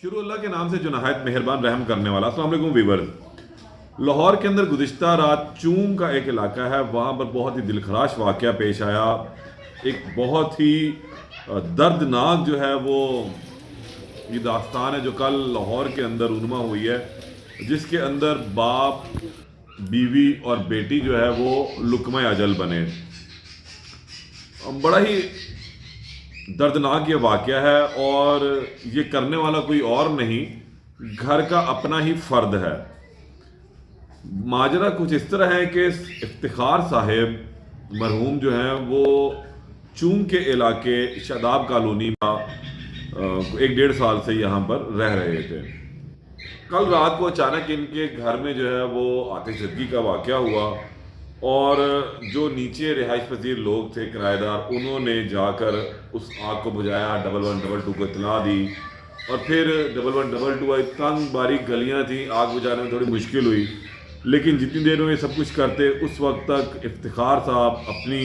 شروع اللہ کے نام سے جو نہایت مہربان رحم کرنے والا۔ السلام علیکم ویورز۔ لاہور کے اندر گزشتہ رات چوم کا ایک علاقہ ہے، وہاں پر بہت ہی دلخراش واقعہ پیش آیا۔ ایک بہت ہی دردناک جو ہے وہ یہ داستان ہے جو کل لاہور کے اندر رونما ہوئی ہے، جس کے اندر باپ، بیوی اور بیٹی جو ہے وہ لقمہ اجل بنے۔ بڑا ہی دردناک یہ واقعہ ہے، اور یہ کرنے والا کوئی اور نہیں، گھر کا اپنا ہی فرد ہے۔ ماجرا کچھ اس طرح ہے کہ افتخار صاحب مرحوم جو ہیں وہ چوم کے علاقے شاداب کالونی کا 1-1.5 سال سے یہاں پر رہ رہے تھے۔ کل رات کو اچانک ان کے گھر میں جو ہے وہ آتش زدگی کا واقعہ ہوا، اور جو نیچے رہائش پذیر لوگ تھے کرایہ دار، انہوں نے جا کر اس آگ کو بجھایا، 1122 کو اطلاع دی، اور پھر 1122 تنگ باریک گلیاں تھیں، آگ بجھانے میں تھوڑی مشکل ہوئی، لیکن جتنی دیر میں یہ سب کچھ کرتے اس وقت تک افتخار صاحب اپنی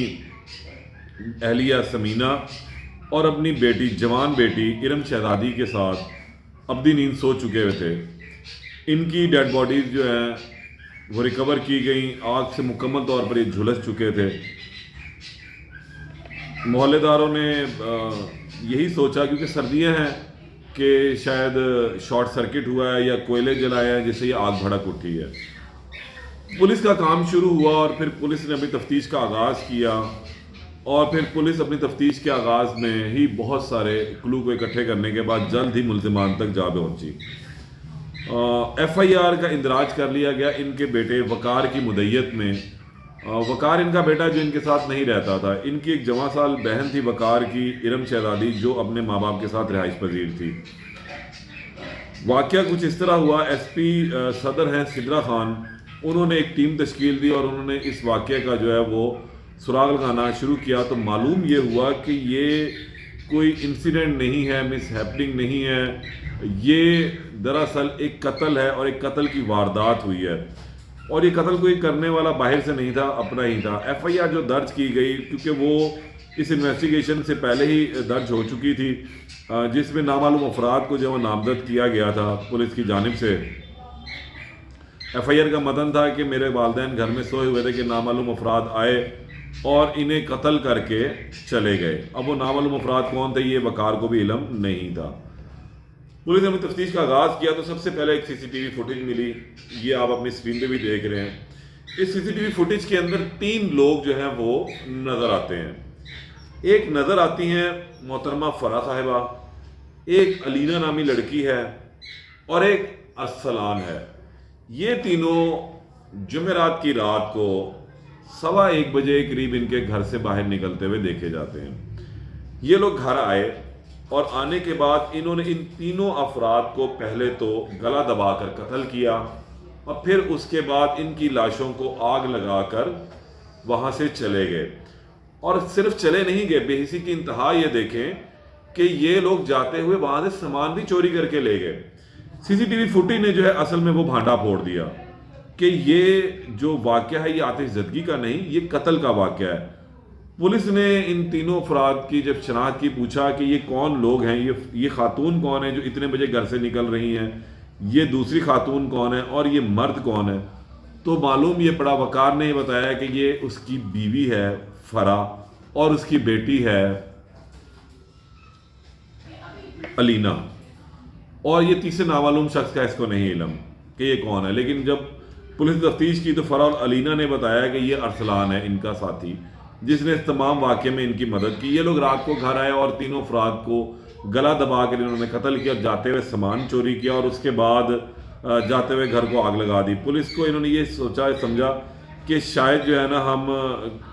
اہلیہ سمینہ اور اپنی بیٹی، جوان بیٹی ارم شہزادی کے ساتھ ابدی نیند سو چکے ہوئے تھے۔ ان کی ڈیڈ باڈیز جو ہیں وہ ریکور کی گئیں، آگ سے مکمل طور پر یہ جھلس چکے تھے۔ محلے داروں نے یہی سوچا، کیونکہ سردیاں ہیں، کہ شاید شارٹ سرکٹ ہوا ہے یا کوئلے جلائے ہیں جس سے یہ آگ بھڑک اٹھی ہے۔ پولیس کا کام شروع ہوا، اور پھر پولیس نے اپنی تفتیش کا آغاز کیا، اور پھر پولیس اپنی تفتیش کے آغاز میں ہی بہت سارے کلو کو اکٹھے کرنے کے بعد جلد ہی ملزمان تک جا پہنچی۔ FIR کا اندراج کر لیا گیا ان کے بیٹے وقار کی مدعیت میں۔ وقار ان کا بیٹا جو ان کے ساتھ نہیں رہتا تھا، ان کی ایک جوان سال بہن تھی وقار کی، ارم شہزادی، جو اپنے ماں باپ کے ساتھ رہائش پذیر تھی۔ واقعہ کچھ اس طرح ہوا، SP صدر ہیں سدرا خان، انہوں نے ایک ٹیم تشکیل دی اور انہوں نے اس واقعے کا جو ہے وہ سراغ لگانا شروع کیا۔ تو معلوم یہ ہوا کہ یہ کوئی انسیڈنٹ نہیں ہے، مس ہیپننگ نہیں ہے، یہ دراصل ایک قتل ہے، اور ایک قتل کی واردات ہوئی ہے، اور یہ قتل کوئی کرنے والا باہر سے نہیں تھا، اپنا ہی تھا۔ FIR جو درج کی گئی، کیونکہ وہ اس انویسٹیگیشن سے پہلے ہی درج ہو چکی تھی، جس میں نامعلوم افراد کو جو وہ نامزد کیا گیا تھا پولیس کی جانب سے۔ FIR کا متن تھا کہ میرے والدین گھر میں سوئے ہوئے تھے کہ نامعلوم افراد آئے اور انہیں قتل کر کے چلے گئے۔ اب وہ نامعلوم افراد کون تھے یہ وقار کو بھی علم نہیں تھا۔ پولیس نے اپنی تفتیش کا آغاز کیا تو سب سے پہلے ایک CCTV فوٹیج ملی، یہ آپ اپنی اسکرین پہ بھی دیکھ رہے ہیں۔ اس CCTV فوٹیج کے اندر 3 لوگ جو ہیں وہ نظر آتے ہیں۔ ایک نظر آتی ہیں محترمہ فرا صاحبہ، ایک علینا نامی لڑکی ہے، اور ایک ارسلان ہے۔ یہ تینوں جمعرات کی رات کو 1:15 بجے قریب ان کے گھر سے باہر نکلتے ہوئے دیکھے جاتے ہیں۔ یہ لوگ گھر آئے، اور آنے کے بعد انہوں نے ان تینوں افراد کو پہلے تو گلا دبا کر قتل کیا، اور پھر اس کے بعد ان کی لاشوں کو آگ لگا کر وہاں سے چلے گئے۔ اور صرف چلے نہیں گئے، بے حسی کی انتہا یہ دیکھیں کہ یہ لوگ جاتے ہوئے وہاں سے سامان بھی چوری کر کے لے گئے۔ CCTV فوٹیج نے جو ہے اصل میں وہ بھانڈا پھوڑ دیا کہ یہ جو واقعہ ہے یہ آتش زدگی کا نہیں، یہ قتل کا واقعہ ہے۔ پولیس نے ان تینوں افراد کی جب شناخت کی، پوچھا کہ یہ کون لوگ ہیں، یہ خاتون کون ہے جو اتنے بجے گھر سے نکل رہی ہیں، یہ دوسری خاتون کون ہے، اور یہ مرد کون ہے، تو معلوم یہ پڑا، وقار نے یہ بتایا کہ یہ اس کی بیوی ہے فرا، اور اس کی بیٹی ہے علینا، اور یہ تیسرے نامعلوم شخص کا اس کو نہیں علم کہ یہ کون ہے۔ لیکن جب پولیس نے تفتیش کی تو فرا اور علینا نے بتایا کہ یہ ارسلان ہے ان کا ساتھی، جس نے اس تمام واقعے میں ان کی مدد کی۔ یہ لوگ رات کو گھر آئے اور تینوں افراد کو گلا دبا کر انہوں نے قتل کیا، اور جاتے ہوئے سامان چوری کیا، اور اس کے بعد جاتے ہوئے گھر کو آگ لگا دی۔ پولیس کو انہوں نے یہ سمجھا کہ شاید جو ہے نا ہم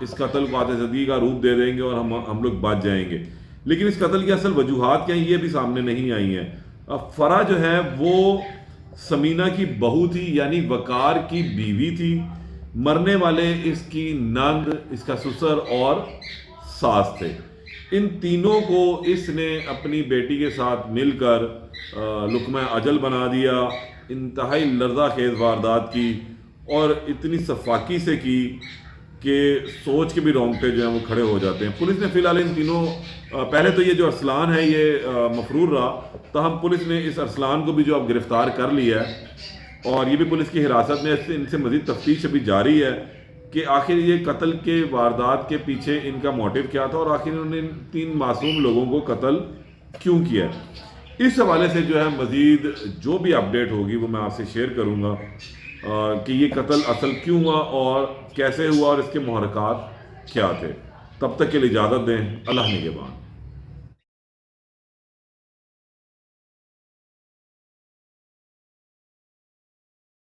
اس قتل کو آتش زدگی کا روپ دے دیں گے اور ہم لوگ بچ جائیں گے، لیکن اس قتل کی اصل وجوہات کیا ہیں یہ بھی سامنے نہیں آئی ہیں۔ فرا جو ہے وہ سمینہ کی بہو تھی، یعنی وقار کی بیوی تھی۔ مرنے والے اس کی نند، اس کا سسر اور ساس تھے۔ ان تینوں کو اس نے اپنی بیٹی کے ساتھ مل کر لقمہ اجل بنا دیا۔ انتہائی لرزہ خیز واردات کی، اور اتنی سفاکی سے کی کہ سوچ کے بھی رونگٹے جو ہیں وہ کھڑے ہو جاتے ہیں۔ پولیس نے فی الحال ان تینوں پہلے تو یہ جو ارسلان ہے یہ مفرور رہا، تاہم پولیس نے اس ارسلان کو بھی جو اب گرفتار کر لیا ہے اور یہ بھی پولیس کی حراست میں، ان سے مزید تفتیش ابھی جاری ہے کہ آخر یہ قتل کے واردات کے پیچھے ان کا موٹیو کیا تھا اور آخر انہوں نے 3 معصوم لوگوں کو قتل کیوں کیا۔ اس حوالے سے جو ہے مزید جو بھی اپڈیٹ ہوگی وہ میں آپ سے شیئر کروں گا کہ یہ قتل اصل کیوں ہوا اور کیسے ہوا اور اس کے محرکات کیا تھے۔ تب تک کے لیے اجازت دیں، اللہ نگہبان۔